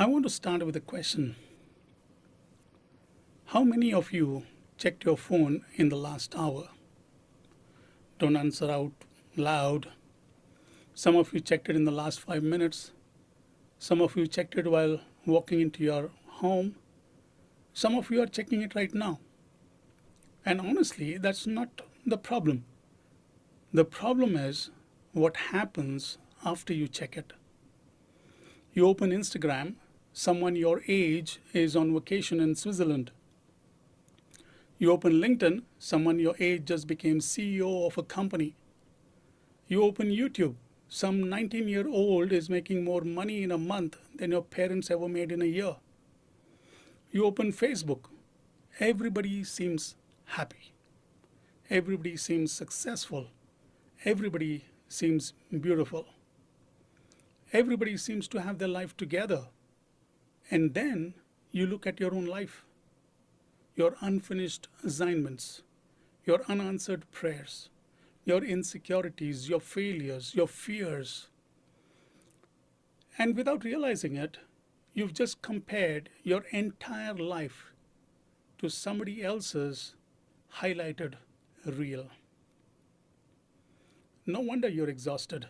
I want to start with a question. How many of you checked your phone in the last hour? Don't answer out loud. Some of you checked it in the last 5 minutes. Some of you checked it while walking into your home. Some of you are checking it right now. And honestly, that's not the problem. The problem is what happens after you check it. You open Instagram, someone your age is on vacation in Switzerland. You open LinkedIn, someone your age just became CEO of a company. You open YouTube, some 19-year-old is making more money in a month than your parents ever made in a year. You open Facebook, everybody seems happy. Everybody seems successful. Everybody seems beautiful. Everybody seems to have their life together. And then you look at your own life, your unfinished assignments, your unanswered prayers, your insecurities, your failures, your fears. And without realizing it, you've just compared your entire life to somebody else's highlighted reel. No wonder you're exhausted.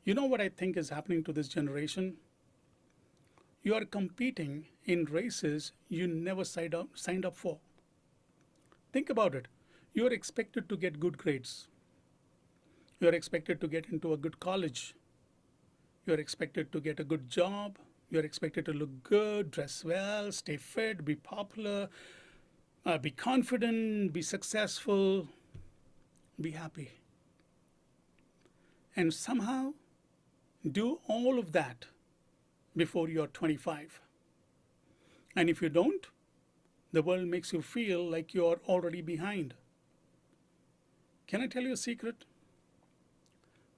You know what I think is happening to this generation? You are competing in races you never signed up for. Think about it. You are expected to get good grades. You are expected to get into a good college. You are expected to get a good job. You are expected to look good, dress well, stay fit, be popular, be confident, be successful, be happy. And somehow do all of that before you're 25. And if you don't, the world makes you feel like you're already behind. Can I tell you a secret?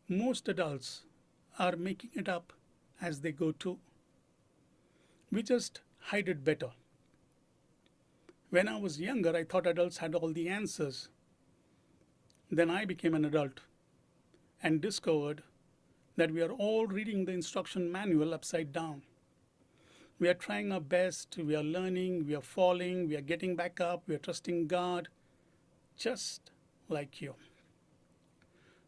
Most adults are making it up as they go too. We just hide it better. When I was younger, I thought adults had all the answers. Then I became an adult and discovered that we are all reading the instruction manual upside down. We are trying our best, we are learning, we are falling, we are getting back up, we are trusting God, just like you.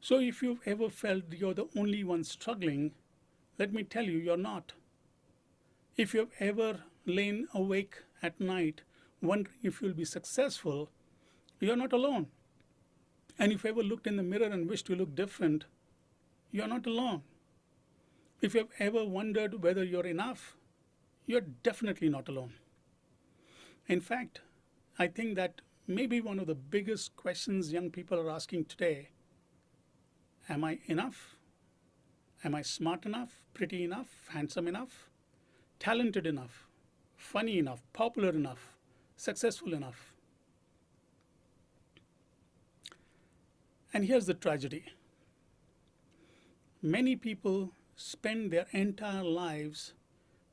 So if you've ever felt you're the only one struggling, let me tell you, you're not. If you've ever lain awake at night wondering if you'll be successful, you're not alone. And if you ever looked in the mirror and wished you looked different, you're not alone. If you've ever wondered whether you're enough, you're definitely not alone. In fact, I think that maybe one of the biggest questions young people are asking today: am I enough? Am I smart enough, pretty enough, handsome enough, talented enough, funny enough, popular enough, successful enough? And here's the tragedy. Many people spend their entire lives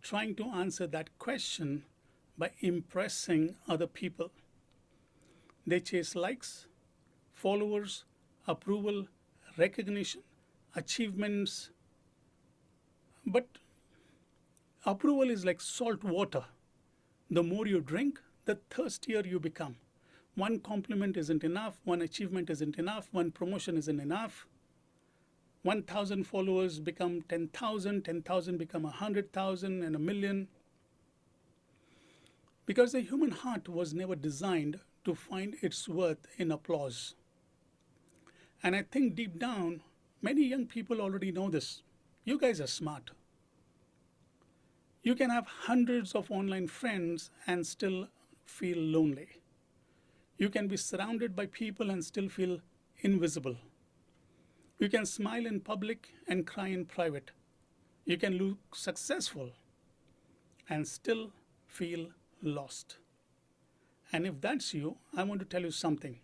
trying to answer that question by impressing other people. They chase likes, followers, approval, recognition, achievements. But approval is like salt water. The more you drink, the thirstier you become. One compliment isn't enough, one achievement isn't enough, one promotion isn't enough. 1,000 followers become 10,000, 10,000 become 100,000 and a million. Because the human heart was never designed to find its worth in applause. And I think deep down, many young people already know this. You guys are smart. You can have hundreds of online friends and still feel lonely. You can be surrounded by people and still feel invisible. You can smile in public and cry in private. You can look successful and still feel lost. And if that's you, I want to tell you something.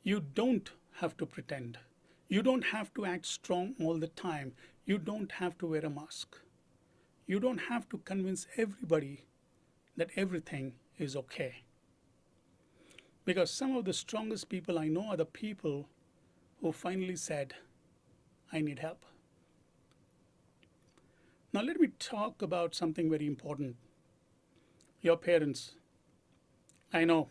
You don't have to pretend. You don't have to act strong all the time. You don't have to wear a mask. You don't have to convince everybody that everything is okay. Because some of the strongest people I know are the people who finally said, I need help. Now, let me talk about something very important. Your parents. I know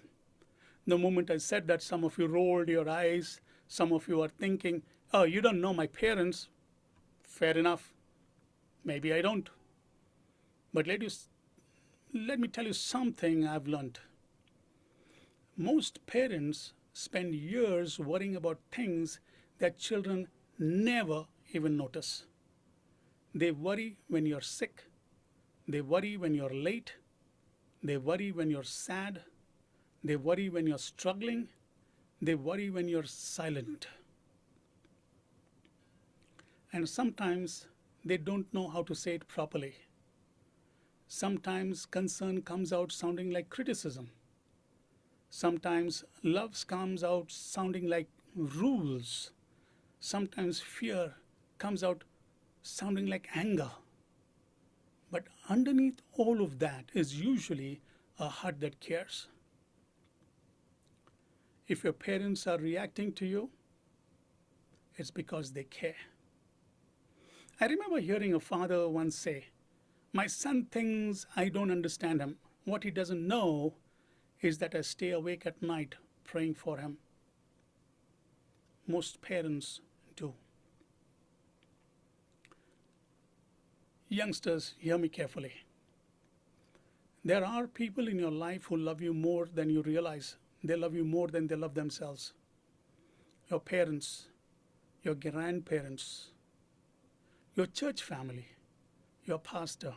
the moment I said that, some of you rolled your eyes. Some of you are thinking, oh, you don't know my parents. Fair enough. Maybe I don't. But let me tell you something I've learned. Most parents spend years worrying about things that children never even notice. They worry when you're sick. They worry when you're late. They worry when you're sad. They worry when you're struggling. They worry when you're silent. And sometimes they don't know how to say it properly. Sometimes concern comes out sounding like criticism. Sometimes love comes out sounding like rules. Sometimes fear comes out sounding like anger. But underneath all of that is usually a heart that cares. If your parents are reacting to you, it's because they care. I remember hearing a father once say, my son thinks I don't understand him. What he doesn't know is that I stay awake at night praying for him. Most parents do. Youngsters, hear me carefully. There are people in your life who love you more than you realize. They love you more than they love themselves. Your parents, your grandparents, your church family, your pastor,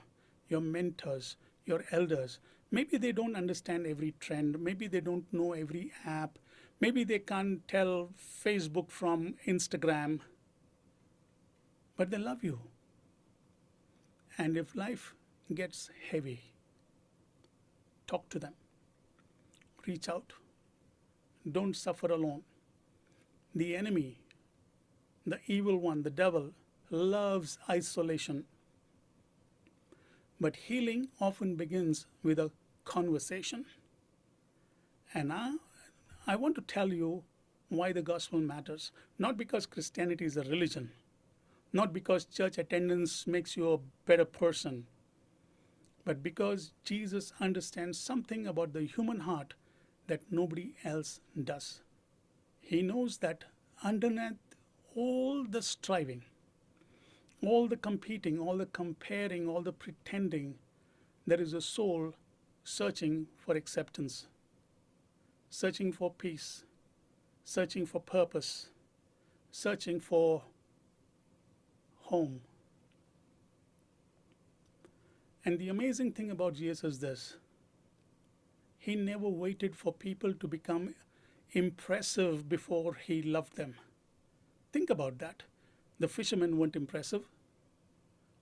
your mentors, your elders. Maybe they don't understand every trend. Maybe they don't know every app. Maybe they can't tell Facebook from Instagram. But they love you. And if life gets heavy, talk to them. Reach out. Don't suffer alone. The enemy, the evil one, the devil, loves isolation. But healing often begins with a conversation. And I want to tell you why the gospel matters. Not because Christianity is a religion, not because church attendance makes you a better person, but because Jesus understands something about the human heart that nobody else does. He knows that underneath all the striving, all the competing, all the comparing, all the pretending, there is a soul searching for acceptance, searching for peace, searching for purpose, searching for home. And the amazing thing about Jesus is this: he never waited for people to become impressive before he loved them. Think about that. The fishermen weren't impressive.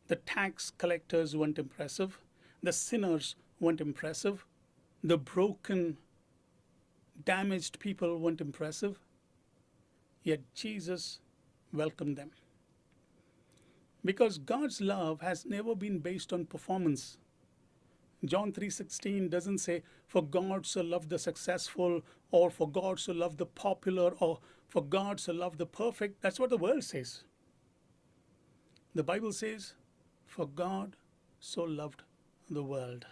The tax collectors weren't impressive. The sinners weren't impressive. The broken, damaged people weren't impressive. Yet Jesus welcomed them. Because God's love has never been based on performance. John 3:16 doesn't say, for God so loved the successful, or for God so loved the popular, or for God so loved the perfect. That's what the world says. The Bible says, for God so loved the world.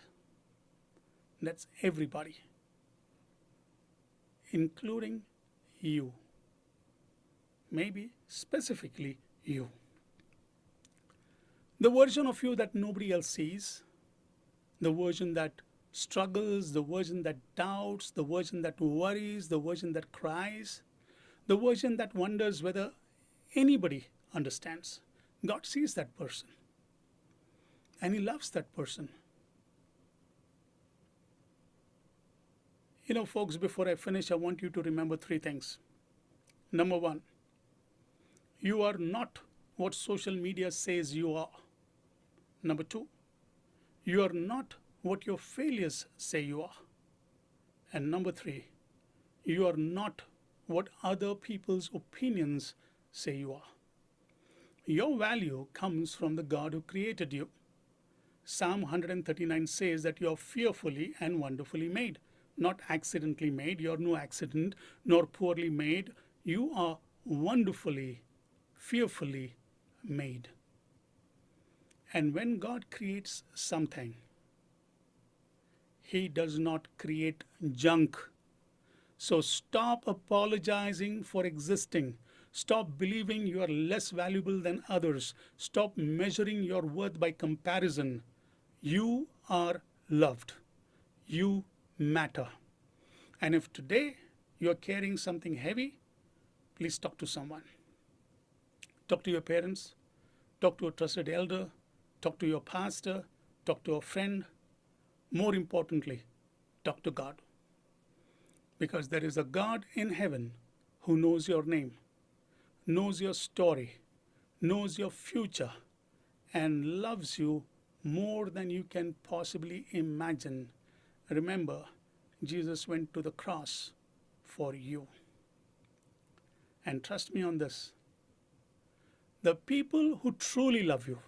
That's everybody, including you. Maybe specifically you. The version of you that nobody else sees, the version that struggles, the version that doubts, the version that worries, the version that cries, the version that wonders whether anybody understands. God sees that person, and he loves that person. You know, folks, before I finish, I want you to remember three things. Number one, you are not what social media says you are. Number two, you are not what your failures say you are. And number three, you are not what other people's opinions say you are. Your value comes from the God who created you. Psalm 139 says that you are fearfully and wonderfully made. Not accidentally made. You are no accident, nor poorly made. You are wonderfully, fearfully made. And when God creates something, He does not create junk. So stop apologizing for existing. Stop believing you are less valuable than others. Stop measuring your worth by comparison. You are loved. You matter. And if today you are carrying something heavy, please talk to someone. Talk to your parents, talk to a trusted elder, talk to your pastor, talk to a friend. More importantly, talk to God. Because there is a God in heaven who knows your name, knows your story, knows your future, and loves you more than you can possibly imagine. Remember, Jesus went to the cross for you. And trust me on this, the people who truly love you,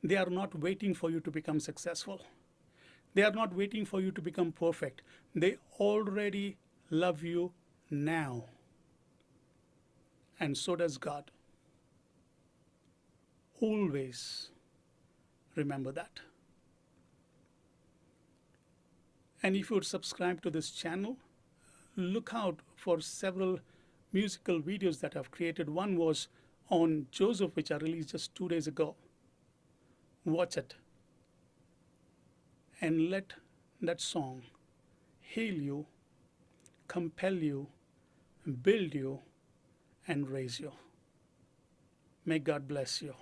they are not waiting for you to become successful. They are not waiting for you to become perfect. They already love you now. And so does God. Always remember that. And if you would subscribe to this channel, look out for several musical videos that I've created. One was on Joseph, which I released just 2 days ago. Watch it and let that song heal you, compel you, build you, and raise you. May God bless you.